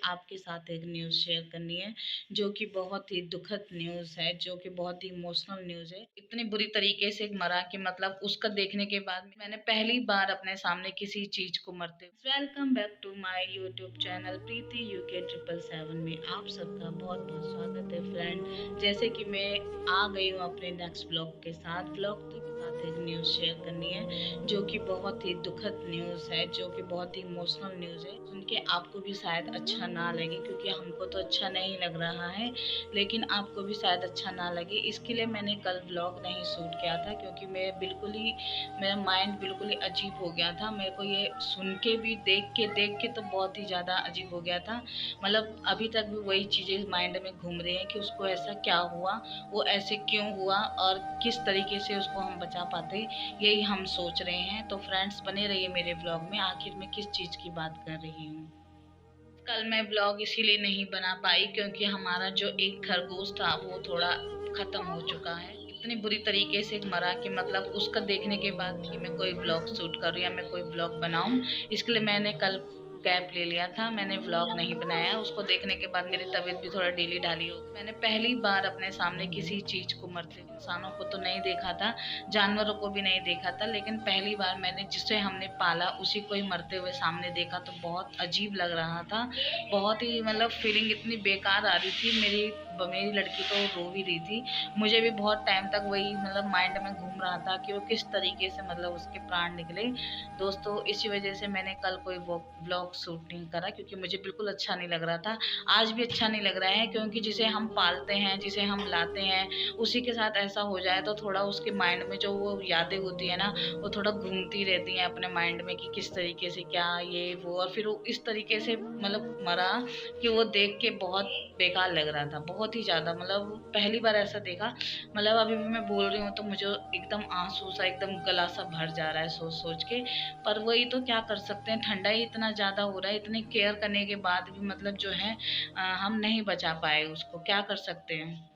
आपके साथ एक न्यूज़ शेयर करनी है, जो कि बहुत ही दुखद न्यूज़ है, जो कि बहुत ही इमोशनल न्यूज़ है। इतनी बुरी तरीके से मरा कि मतलब उसका देखने के बाद मैंने पहली बार अपने सामने किसी चीज़ को मरते। Welcome back to my YouTube channel Preeti UK 777 में आप सबका बहुत-बहुत स्वागत है फ्रेंड। जैसे कि मैं आ गई हूँ अपने नेक्स्ट ब्लॉग के साथ। ब्लॉग के साथ एक न्यूज़ शेयर करनी है, जो कि बहुत ही दुखद न्यूज़ है, जो कि बहुत ही इमोशनल न्यूज़ है। सुन के आपको भी शायद अच्छा ना लगे, क्योंकि हमको तो अच्छा नहीं लग रहा है, लेकिन आपको भी शायद अच्छा ना लगे। इसके लिए मैंने कल व्लॉग नहीं शूट किया था, क्योंकि मेरा माइंड बिल्कुल ही अजीब हो गया था। मेरे को ये सुन के भी देख के तो बहुत ही ज़्यादा अजीब हो गया था। मतलब अभी तक भी वही चीज़ें माइंड में घूम रही हैं कि उसको ऐसा क्या हुआ, वो ऐसे क्यों हुआ और किस तरीके से उसको हम बचा पाते, यही हम सोच रहे हैं। तो फ्रेंड्स बने रहिए मेरे ब्लॉग में, आखिर मैं किस चीज़ की बात कर रही हूँ। कल मैं ब्लॉग इसीलिए नहीं बना पाई क्योंकि हमारा जो एक खरगोश था वो थोड़ा खत्म हो चुका है। इतनी बुरी तरीके से मरा कि मतलब उसका देखने के बाद कि मैं कोई ब्लॉग शूट करूँ या मैं कोई ब्लॉग बनाऊं, इसके लिए मैंने कल गैप ले लिया था। मैंने व्लॉग नहीं बनाया। उसको देखने के बाद मेरी तबीयत भी थोड़ा ढीली ढाली हो गई। मैंने पहली बार अपने सामने किसी चीज को मरते, इंसानों को तो नहीं देखा था, जानवरों को भी नहीं देखा था, लेकिन पहली बार मैंने जिसे हमने पाला उसी को ही मरते हुए सामने देखा, तो बहुत अजीब लग रहा था। बहुत ही मतलब फीलिंग इतनी बेकार आ रही थी। मेरी लड़की तो रो भी रही थी। मुझे भी बहुत टाइम तक वही मतलब माइंड में घूम रहा था कि वो किस तरीके से मतलब उसके प्राण निकले। दोस्तों इसी वजह से मैंने कल कोई व्लॉग शूट नहीं करा, क्योंकि मुझे बिल्कुल अच्छा नहीं लग रहा था। आज भी अच्छा नहीं लग रहा है, क्योंकि जिसे हम पालते हैं, जिसे हम लाते हैं, उसी के साथ ऐसा हो जाए तो थोड़ा उसके माइंड में जो वो यादें होती है ना, वो थोड़ा घूमती रहती हैं अपने माइंड में कि किस तरीके से क्या ये वो, और फिर वो इस तरीके से मतलब मरा कि वो देख के बहुत बेकार लग रहा था, बहुत ही ज़्यादा। मतलब पहली बार ऐसा देखा। मतलब अभी भी मैं बोल रही हूँ तो मुझे एकदम आंसू सा, एकदम गला सा भर जा रहा है सोच सोच के। पर वही तो क्या कर सकते हैं, ठंडा ही इतना ज़्यादा हो रहा है, इतनी केयर करने के बाद भी मतलब जो है हम नहीं बचा पाए उसको, क्या कर सकते हैं।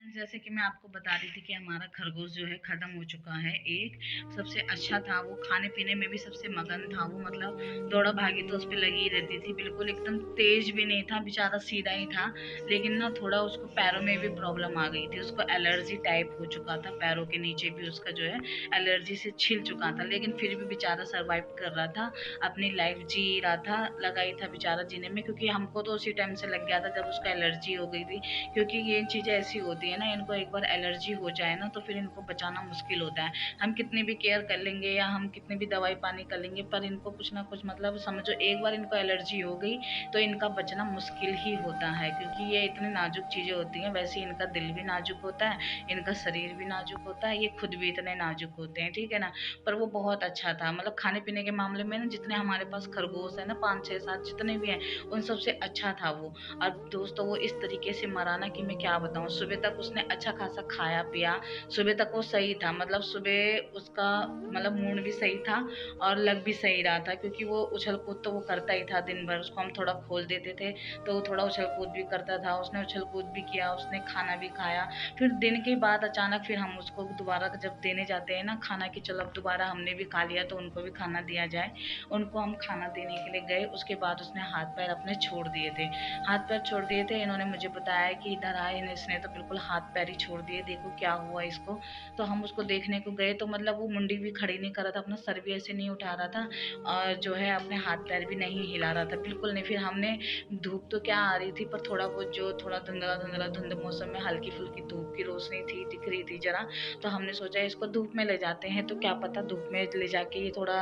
जैसे कि मैं आपको बता रही थी कि हमारा खरगोश जो है खत्म हो चुका है। एक सबसे अच्छा था, वो खाने पीने में भी सबसे मगन था। वो मतलब दौड़ा भागी तो उस पर लगी रहती थी, बिल्कुल एकदम तेज भी नहीं था, बेचारा सीधा ही था। लेकिन ना थोड़ा उसको पैरों में भी प्रॉब्लम आ गई थी, उसको एलर्जी टाइप हो चुका था, पैरों के नीचे भी उसका जो है एलर्जी से छिल चुका था। लेकिन फिर भी बेचारा सर्वाइव कर रहा था, अपनी लाइफ जी रहा था, लगा ही था बेचारा जीने में। क्योंकि हमको तो उसी टाइम से लग गया था जब उसका एलर्जी हो गई थी, क्योंकि ये चीज़ें ऐसी होती है ना, इनको एक बार एलर्जी हो जाए ना तो फिर इनको बचाना मुश्किल होता है। हम कितनी भी केयर कर लेंगे या हम कितनी भी दवाई पानी कर लेंगे, पर इनको कुछ ना कुछ मतलब समझो एक बार इनको एलर्जी हो गई तो इनका बचना मुश्किल ही होता है, क्योंकि ये इतनी नाजुक चीज़ें होती हैं। वैसे इनका दिल भी नाजुक होता है, इनका शरीर भी नाजुक होता है, ये खुद भी इतने नाजुक होते हैं, ठीक है ना। पर वो बहुत अच्छा था, मतलब खाने पीने के मामले में ना, जितने हमारे पास खरगोश है ना, 5 6 7 जितने भी हैं, उन सबसे अच्छा था वो। और दोस्तों वो इस तरीके से मरा ना कि मैं क्या बताऊँ। सुबह तक उसने अच्छा खासा खाया पिया, सुबह तक वो सही था, मतलब सुबह उसका मतलब मूड भी सही था और लग भी सही रहा था, क्योंकि वो उछल कूद तो वो करता ही था दिन भर। उसको हम थोड़ा खोल देते थे तो वो थोड़ा उछल कूद भी करता था, उसने उछल कूद भी किया, उसने खाना भी खाया। फिर दिन के बाद अचानक फिर हम उसको दोबारा जब देने जाते हैं ना खाना, कि चलो अब दोबारा हमने भी खा लिया तो उनको भी खाना दिया जाए, उनको हम खाना देने के लिए गए। उसके बाद उसने हाथ पैर अपने छोड़ दिए थे, हाथ पैर छोड़ दिए थे। इन्होंने मुझे बताया कि इधर आए, इसने तो बिल्कुल हाथ पैर ही छोड़ दिए, देखो क्या हुआ इसको। तो हम उसको देखने को गए तो मतलब वो मुंडी भी खड़ी नहीं कर रहा था, अपना सर भी ऐसे नहीं उठा रहा था, और जो है अपने हाथ पैर भी नहीं हिला रहा था, बिल्कुल नहीं। फिर हमने, धूप तो क्या आ रही थी, पर थोड़ा बहुत जो थोड़ा धुंधला धुंधला धुंध मौसम में हल्की फुल्की धूप की रोशनी थी, दिख रही थी जरा। तो हमने सोचा इसको धूप में ले जाते हैं, तो क्या पता धूप में ले जाके ये थोड़ा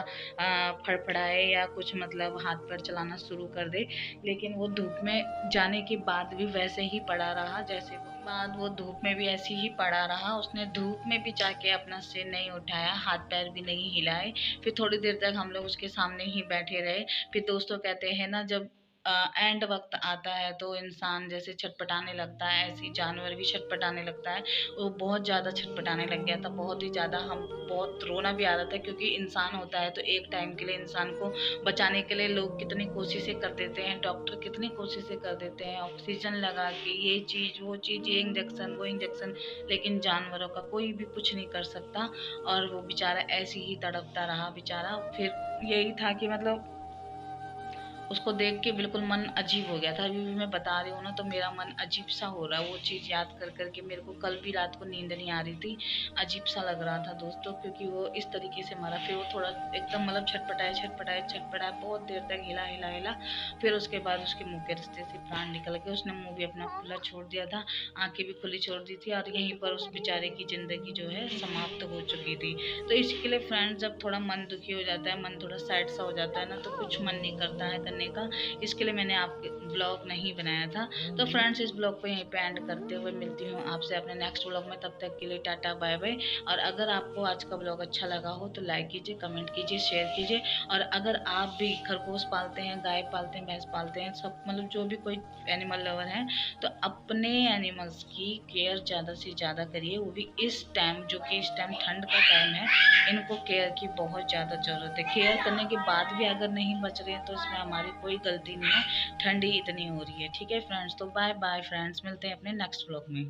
फड़फड़ाए या कुछ मतलब हाथ पैर चलाना शुरू कर दे। लेकिन वो धूप में जाने के बाद भी वैसे ही पड़ा रहा, जैसे वो बाद वो धूप में भी ऐसे ही पड़ा रहा। उसने धूप में भी जाके अपना सिर नहीं उठाया, हाथ पैर भी नहीं हिलाए। फिर थोड़ी देर तक हम लोग उसके सामने ही बैठे रहे। फिर दोस्तों कहते हैं ना, जब एंड वक्त आता है तो इंसान जैसे छटपटाने लगता है, ऐसी जानवर भी छटपटाने लगता है। वो बहुत ज़्यादा छटपटाने लग गया था, बहुत ही ज़्यादा। हमको बहुत रोना भी आ रहा था, क्योंकि इंसान होता है तो एक टाइम के लिए इंसान को बचाने के लिए लोग कितनी कोशिशें कर देते हैं, डॉक्टर कितनी कोशिशें कर देते हैं, ऑक्सीजन लगा के ये चीज़ वो चीज़, ये इंजेक्शन वो इंजेक्शन, लेकिन जानवरों का कोई भी कुछ नहीं कर सकता। और वो बेचारा ऐसे ही तड़पता रहा बेचारा। फिर यही था कि मतलब उसको देख के बिल्कुल मन अजीब हो गया था। अभी भी मैं बता रही हूँ ना तो मेरा मन अजीब सा हो रहा है वो चीज़ याद कर कर के। मेरे को कल भी रात को नींद नहीं आ रही थी, अजीब सा लग रहा था दोस्तों, क्योंकि वो इस तरीके से मारा। फिर वो थोड़ा एकदम मतलब छटपटाया छटपटाया छटपटाया बहुत देर तक, हिला हिला हिला। फिर उसके बाद उसके मुंह के रास्ते से प्राण निकल गए। उसने मुंह भी अपना खुला छोड़ दिया था, आंखें भी खुली छोड़ दी थी, और यहीं पर उस बेचारे की ज़िंदगी जो है समाप्त हो चुकी थी। तो इसके लिए फ्रेंड्स, जब थोड़ा मन दुखी हो जाता है, मन थोड़ा सैड सा हो जाता है ना, तो कुछ मन नहीं करता है करने का। इसके लिए मैंने आपके ब्लॉग नहीं बनाया था। तो फ्रेंड्स, इस ब्लॉग को यहीं पे एंड करते हुए मिलती हूँ आपसे अपने नेक्स्ट ब्लॉग में। तब तक के लिए टाटा बाय बाय। और अगर आपको आज का ब्लॉग अच्छा लगा हो तो लाइक कीजिए, कमेंट कीजिए, शेयर कीजिए। और अगर आप भी खरगोश पालते हैं, गाय पालते हैं, भैंस पालते हैं, सब मतलब जो भी कोई एनिमल लवर है, तो अपने एनिमल्स की केयर ज़्यादा से ज़्यादा करिए। वो भी इस टाइम, जो कि इस टाइम ठंड का टाइम है, इनको केयर की बहुत ज़्यादा ज़रूरत है। केयर करने के बाद भी अगर नहीं बच रहे हैं तो इसमें हमारी कोई गलती नहीं है, ठंडी इतनी हो रही है। ठीक है फ्रेंड्स, तो बाय बाय फ्रेंड्स, मिलते हैं अपने नेक्स्ट ब्लॉग में।